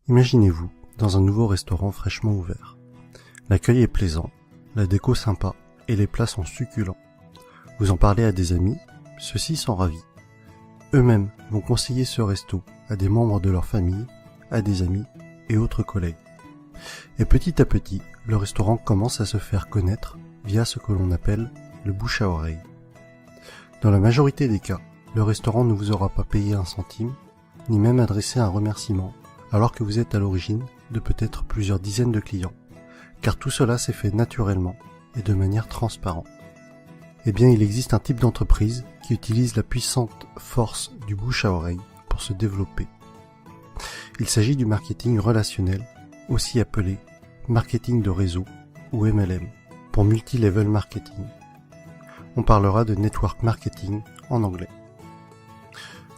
Imaginez-vous dans un nouveau restaurant fraîchement ouvert. L'accueil est plaisant, la déco sympa et les plats sont succulents. Vous en parlez à des amis, ceux-ci sont ravis. Eux-mêmes vont conseiller ce resto à des membres de leur famille, à des amis et autres collègues. Et petit à petit, le restaurant commence à se faire connaître via ce que l'on appelle le bouche à oreille. Dans la majorité des cas, le restaurant ne vous aura pas payé un centime, ni même adressé un remerciement, alors que vous êtes à l'origine de peut-être plusieurs dizaines de clients, car tout cela s'est fait naturellement et de manière transparente. Eh bien, il existe un type d'entreprise qui utilise la puissante force du bouche à oreille pour se développer. Il s'agit du marketing relationnel, aussi appelé marketing de réseau ou MLM, pour multi-level marketing. On parlera de network marketing en anglais.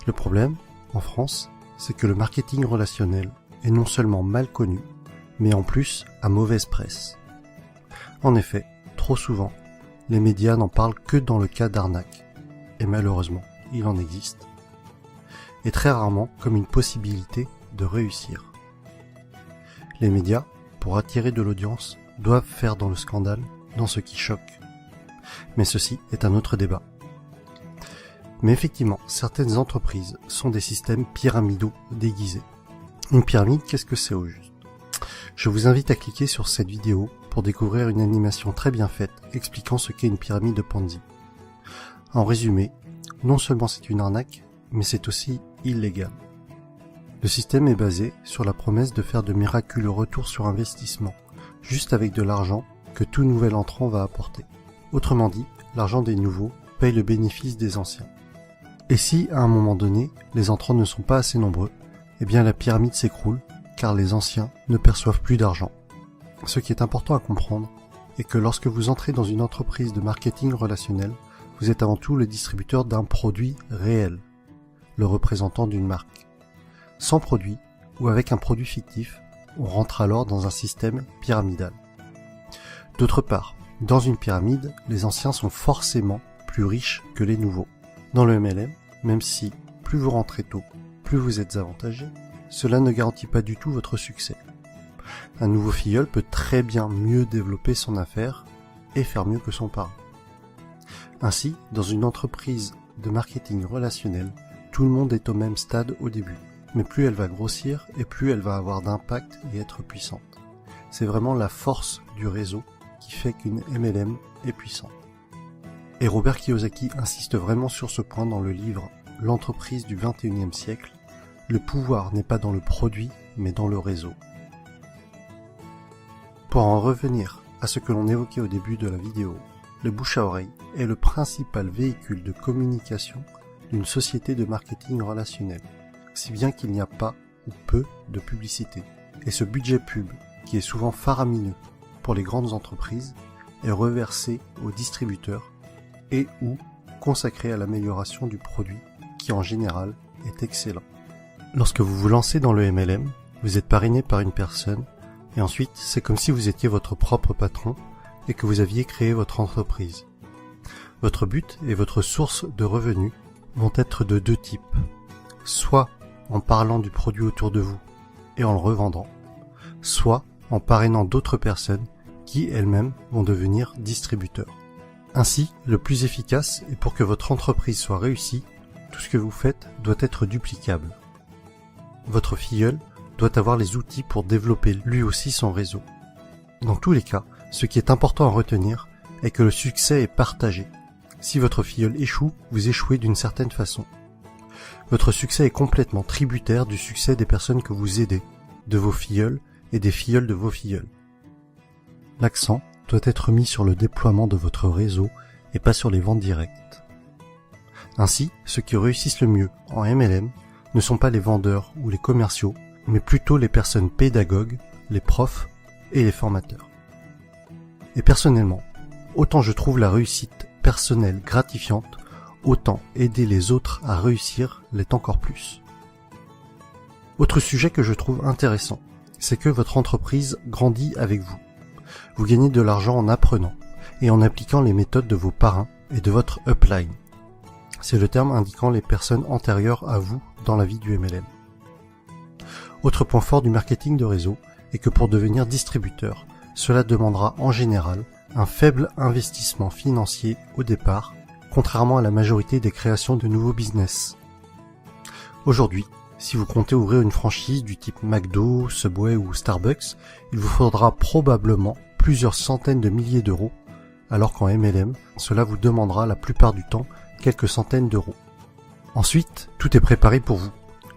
Le problème, en France, c'est que le marketing relationnel est non seulement mal connu, mais en plus à mauvaise presse. En effet, trop souvent, les médias n'en parlent que dans le cas d'arnaque, et malheureusement, il en existe, et très rarement comme une possibilité de réussir. Les médias, pour attirer de l'audience, doivent faire dans le scandale, dans ce qui choque. Mais ceci est un autre débat. Mais effectivement, certaines entreprises sont des systèmes pyramidaux déguisés. Une pyramide, qu'est-ce que c'est au juste ? Je vous invite à cliquer sur cette vidéo pour découvrir une animation très bien faite expliquant ce qu'est une pyramide de Ponzi. En résumé, non seulement c'est une arnaque, mais c'est aussi illégal. Le système est basé sur la promesse de faire de miraculeux retours sur investissement, juste avec de l'argent que tout nouvel entrant va apporter. Autrement dit, l'argent des nouveaux paye le bénéfice des anciens. Et si, à un moment donné, les entrants ne sont pas assez nombreux, eh bien la pyramide s'écroule, car les anciens ne perçoivent plus d'argent. Ce qui est important à comprendre est que lorsque vous entrez dans une entreprise de marketing relationnel, vous êtes avant tout le distributeur d'un produit réel, le représentant d'une marque. Sans produit, ou avec un produit fictif, on rentre alors dans un système pyramidal. D'autre part, dans une pyramide, les anciens sont forcément plus riches que les nouveaux. Dans le MLM, même si plus vous rentrez tôt, plus vous êtes avantagé, cela ne garantit pas du tout votre succès. Un nouveau filleul peut très bien mieux développer son affaire et faire mieux que son parent. Ainsi, dans une entreprise de marketing relationnel, tout le monde est au même stade au début, mais plus elle va grossir et plus elle va avoir d'impact et être puissante. C'est vraiment la force du réseau qui fait qu'une MLM est puissante. Et Robert Kiyosaki insiste vraiment sur ce point dans le livre « L'entreprise du 21e siècle ». Le pouvoir n'est pas dans le produit, mais dans le réseau. Pour en revenir à ce que l'on évoquait au début de la vidéo, le bouche à oreille est le principal véhicule de communication d'une société de marketing relationnel, si bien qu'il n'y a pas ou peu de publicité. Et ce budget pub, qui est souvent faramineux pour les grandes entreprises, est reversé aux distributeurs et ou consacré à l'amélioration du produit, qui en général est excellent. Lorsque vous vous lancez dans le MLM, vous êtes parrainé par une personne, et ensuite c'est comme si vous étiez votre propre patron et que vous aviez créé votre entreprise. Votre but et votre source de revenus vont être de deux types. Soit en parlant du produit autour de vous et en le revendant, soit en parrainant d'autres personnes qui elles-mêmes vont devenir distributeurs. Ainsi, le plus efficace et pour que votre entreprise soit réussie, tout ce que vous faites doit être duplicable. Votre filleul doit avoir les outils pour développer lui aussi son réseau. Dans tous les cas, ce qui est important à retenir est que le succès est partagé. Si votre filleul échoue, vous échouez d'une certaine façon. Votre succès est complètement tributaire du succès des personnes que vous aidez, de vos filleuls et des filleuls de vos filleuls. L'accent doit être mis sur le déploiement de votre réseau et pas sur les ventes directes. Ainsi, ceux qui réussissent le mieux en MLM ne sont pas les vendeurs ou les commerciaux, mais plutôt les personnes pédagogues, les profs et les formateurs. Et personnellement, autant je trouve la réussite personnelle gratifiante, autant aider les autres à réussir l'est encore plus. Autre sujet que je trouve intéressant, c'est que votre entreprise grandit avec vous. Vous gagnez de l'argent en apprenant et en appliquant les méthodes de vos parrains et de votre upline. C'est le terme indiquant les personnes antérieures à vous dans la vie du MLM. Autre point fort du marketing de réseau est que pour devenir distributeur, cela demandera en général un faible investissement financier au départ, contrairement à la majorité des créations de nouveaux business. Aujourd'hui, si vous comptez ouvrir une franchise du type McDo, Subway ou Starbucks, il vous faudra probablement plusieurs centaines de milliers d'euros, alors qu'en MLM, cela vous demandera la plupart du temps quelques centaines d'euros. Ensuite, tout est préparé pour vous.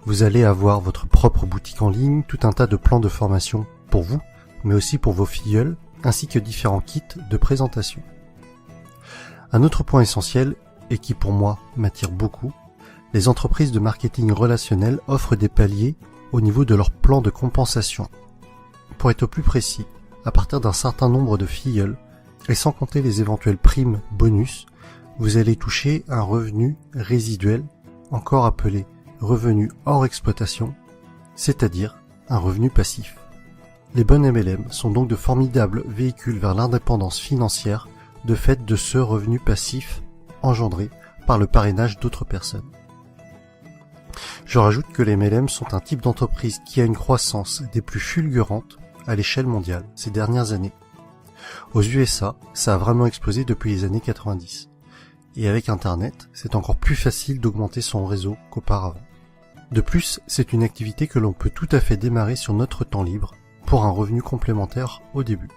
Vous allez avoir votre propre boutique en ligne, tout un tas de plans de formation pour vous, mais aussi pour vos filleuls, ainsi que différents kits de présentation. Un autre point essentiel, et qui pour moi m'attire beaucoup, les entreprises de marketing relationnel offrent des paliers au niveau de leur plan de compensation. Pour être plus précis, à partir d'un certain nombre de filleuls, et sans compter les éventuelles primes bonus, vous allez toucher un revenu résiduel, encore appelé revenu hors exploitation, c'est-à-dire un revenu passif. Les bonnes MLM sont donc de formidables véhicules vers l'indépendance financière de fait de ce revenu passif engendré par le parrainage d'autres personnes. Je rajoute que les MLM sont un type d'entreprise qui a une croissance des plus fulgurantes à l'échelle mondiale ces dernières années. Aux USA, ça a vraiment explosé depuis les années 90. Et avec Internet, c'est encore plus facile d'augmenter son réseau qu'auparavant. De plus, c'est une activité que l'on peut tout à fait démarrer sur notre temps libre pour un revenu complémentaire au début.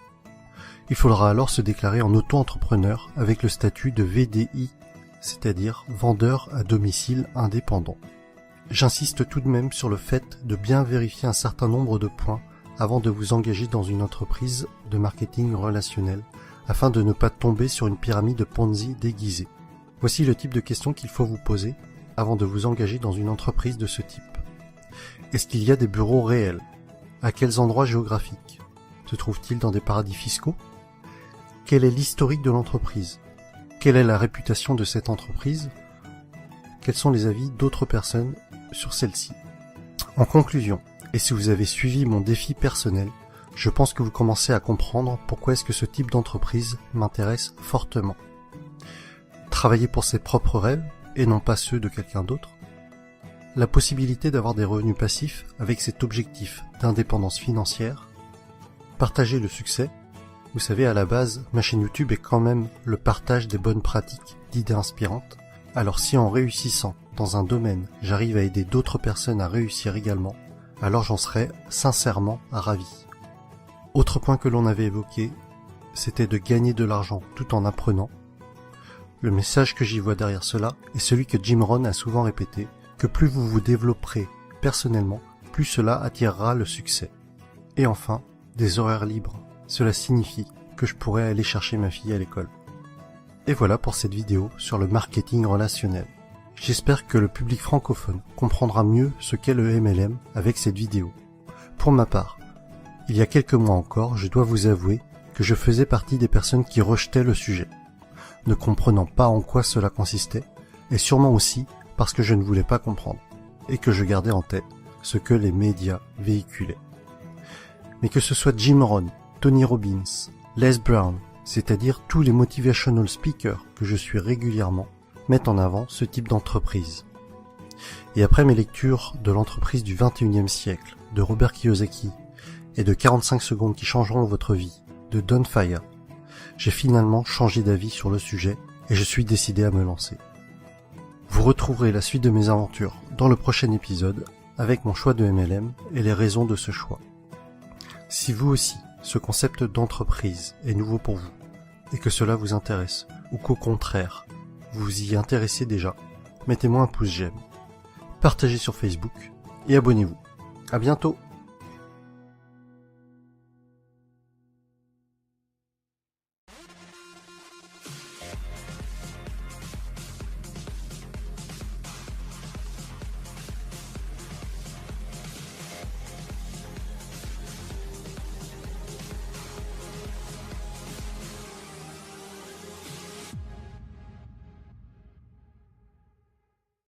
Il faudra alors se déclarer en auto-entrepreneur avec le statut de VDI, c'est-à-dire vendeur à domicile indépendant. J'insiste tout de même sur le fait de bien vérifier un certain nombre de points avant de vous engager dans une entreprise de marketing relationnel afin de ne pas tomber sur une pyramide Ponzi déguisée. Voici le type de questions qu'il faut vous poser avant de vous engager dans une entreprise de ce type. Est-ce qu'il y a des bureaux réels? À quels endroits géographiques? Se trouve-t-il dans des paradis fiscaux? Quel est l'historique de l'entreprise? Quelle est la réputation de cette entreprise? Quels sont les avis d'autres personnes sur celle-ci? En conclusion, et si vous avez suivi mon défi personnel, je pense que vous commencez à comprendre pourquoi est-ce que ce type d'entreprise m'intéresse fortement. Travailler pour ses propres rêves et non pas ceux de quelqu'un d'autre. La possibilité d'avoir des revenus passifs avec cet objectif d'indépendance financière. Partager le succès. Vous savez, à la base, ma chaîne YouTube est quand même le partage des bonnes pratiques, d'idées inspirantes. Alors si en réussissant dans un domaine, j'arrive à aider d'autres personnes à réussir également, alors j'en serais sincèrement ravi. Autre point que l'on avait évoqué, c'était de gagner de l'argent tout en apprenant. Le message que j'y vois derrière cela est celui que Jim Rohn a souvent répété, que plus vous vous développerez personnellement, plus cela attirera le succès. Et enfin, des horaires libres. Cela signifie que je pourrais aller chercher ma fille à l'école. Et voilà pour cette vidéo sur le marketing relationnel. J'espère que le public francophone comprendra mieux ce qu'est le MLM avec cette vidéo. Pour ma part, il y a quelques mois encore, je dois vous avouer que je faisais partie des personnes qui rejetaient le sujet, ne comprenant pas en quoi cela consistait, et sûrement aussi parce que je ne voulais pas comprendre, et que je gardais en tête ce que les médias véhiculaient. Mais que ce soit Jim Rohn, Tony Robbins, Les Brown, c'est-à-dire tous les motivational speakers que je suis régulièrement, mettent en avant ce type d'entreprise. Et après mes lectures de l'entreprise du 21e siècle, de Robert Kiyosaki, et de 45 secondes qui changeront votre vie, de Don Faya, j'ai finalement changé d'avis sur le sujet et je suis décidé à me lancer. Vous retrouverez la suite de mes aventures dans le prochain épisode avec mon choix de MLM et les raisons de ce choix. Si vous aussi, ce concept d'entreprise est nouveau pour vous et que cela vous intéresse ou qu'au contraire, vous y intéressez déjà, mettez-moi un pouce j'aime, partagez sur Facebook et abonnez-vous. À bientôt!